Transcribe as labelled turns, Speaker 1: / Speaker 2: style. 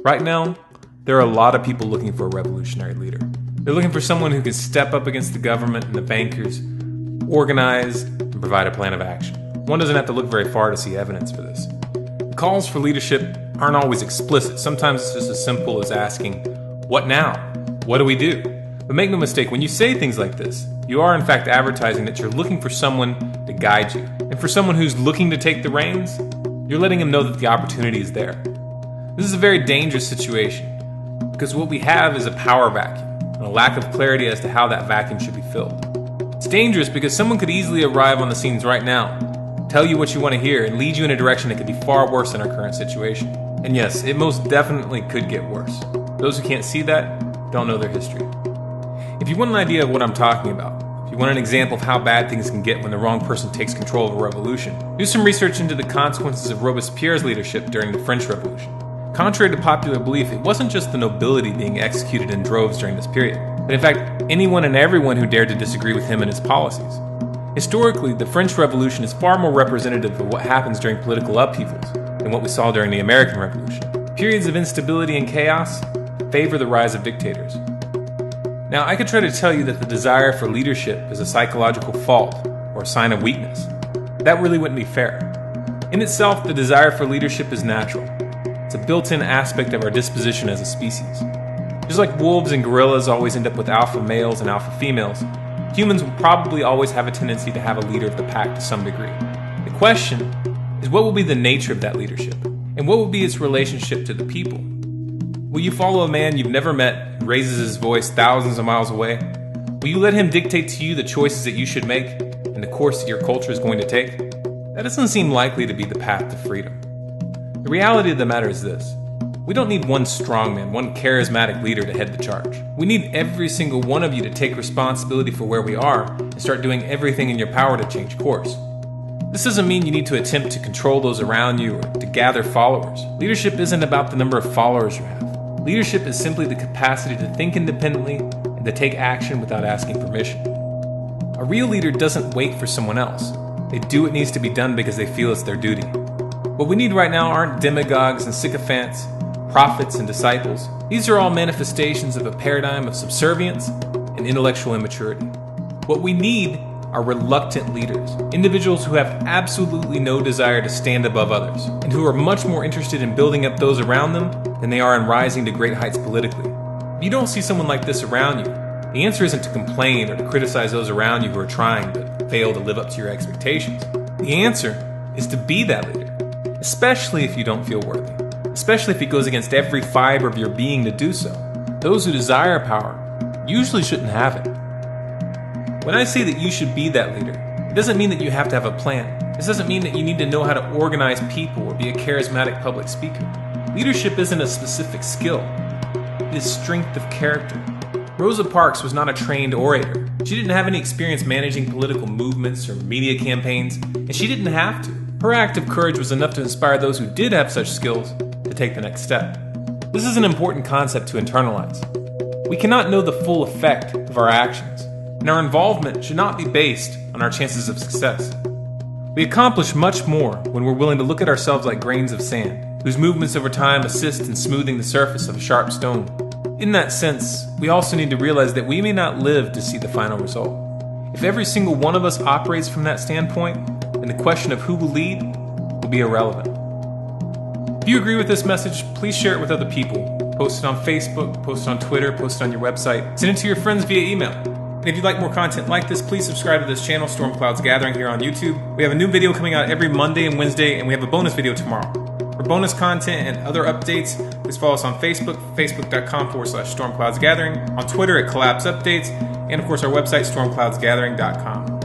Speaker 1: Right now, there are a lot of people looking for a revolutionary leader. They're looking for someone who can step up against the government and the bankers, organize, and provide a plan of action. One doesn't have to look very far to see evidence for this. The calls for leadership aren't always explicit. Sometimes it's just as simple as asking, "What now? What do we do?" But make no mistake, when you say things like this, you are in fact advertising that you're looking for someone to guide you. And for someone who's looking to take the reins, you're letting them know that the opportunity is there. This is a very dangerous situation, because what we have is a power vacuum, and a lack of clarity as to how that vacuum should be filled. It's dangerous because someone could easily arrive on the scenes right now, tell you what you want to hear, and lead you in a direction that could be far worse than our current situation. And yes, it most definitely could get worse. Those who can't see that don't know their history. If you want an idea of what I'm talking about, if you want an example of how bad things can get when the wrong person takes control of a revolution, do some research into the consequences of Robespierre's leadership during the French Revolution. Contrary to popular belief, it wasn't just the nobility being executed in droves during this period, but in fact, anyone and everyone who dared to disagree with him and his policies. Historically, the French Revolution is far more representative of what happens during political upheavals than what we saw during the American Revolution. Periods of instability and chaos favor the rise of dictators. Now, I could try to tell you that the desire for leadership is a psychological fault or a sign of weakness. That really wouldn't be fair. In itself, the desire for leadership is natural. It's a built-in aspect of our disposition as a species. Just like wolves and gorillas always end up with alpha males and alpha females, humans will probably always have a tendency to have a leader of the pack to some degree. The question is, what will be the nature of that leadership? And what will be its relationship to the people? Will you follow a man you've never met who raises his voice thousands of miles away? Will you let him dictate to you the choices that you should make and the course that your culture is going to take? That doesn't seem likely to be the path to freedom. The reality of the matter is this. We don't need one strongman, one charismatic leader to head the charge. We need every single one of you to take responsibility for where we are and start doing everything in your power to change course. This doesn't mean you need to attempt to control those around you or to gather followers. Leadership isn't about the number of followers you have. Leadership is simply the capacity to think independently and to take action without asking permission. A real leader doesn't wait for someone else. They do what needs to be done because they feel it's their duty. What we need right now aren't demagogues and sycophants, prophets and disciples. These are all manifestations of a paradigm of subservience and intellectual immaturity. What we need are reluctant leaders, individuals who have absolutely no desire to stand above others, and who are much more interested in building up those around them than they are in rising to great heights politically. If you don't see someone like this around you, the answer isn't to complain or to criticize those around you who are trying but fail to live up to your expectations. The answer is to be that leader, especially if you don't feel worthy, especially if it goes against every fiber of your being to do so. Those who desire power usually shouldn't have it. When I say that you should be that leader, it doesn't mean that you have to have a plan. This doesn't mean that you need to know how to organize people or be a charismatic public speaker. Leadership isn't a specific skill. It is strength of character. Rosa Parks was not a trained orator. She didn't have any experience managing political movements or media campaigns, and she didn't have to. Her act of courage was enough to inspire those who did have such skills to take the next step. This is an important concept to internalize. We cannot know the full effect of our actions, and our involvement should not be based on our chances of success. We accomplish much more when we're willing to look at ourselves like grains of sand, whose movements over time assist in smoothing the surface of a sharp stone. In that sense, we also need to realize that we may not live to see the final result. If every single one of us operates from that standpoint, then the question of who will lead will be irrelevant. If you agree with this message, please share it with other people. Post it on Facebook, post it on Twitter, post it on your website. Send it to your friends via email. And if you'd like more content like this, please subscribe to this channel, Storm Clouds Gathering, here on YouTube. We have a new video coming out every Monday and Wednesday, and we have a bonus video tomorrow. For bonus content and other updates, please follow us on Facebook, facebook.com/StormCloudsGathering, on Twitter at Collapse Updates, and of course our website, stormcloudsgathering.com.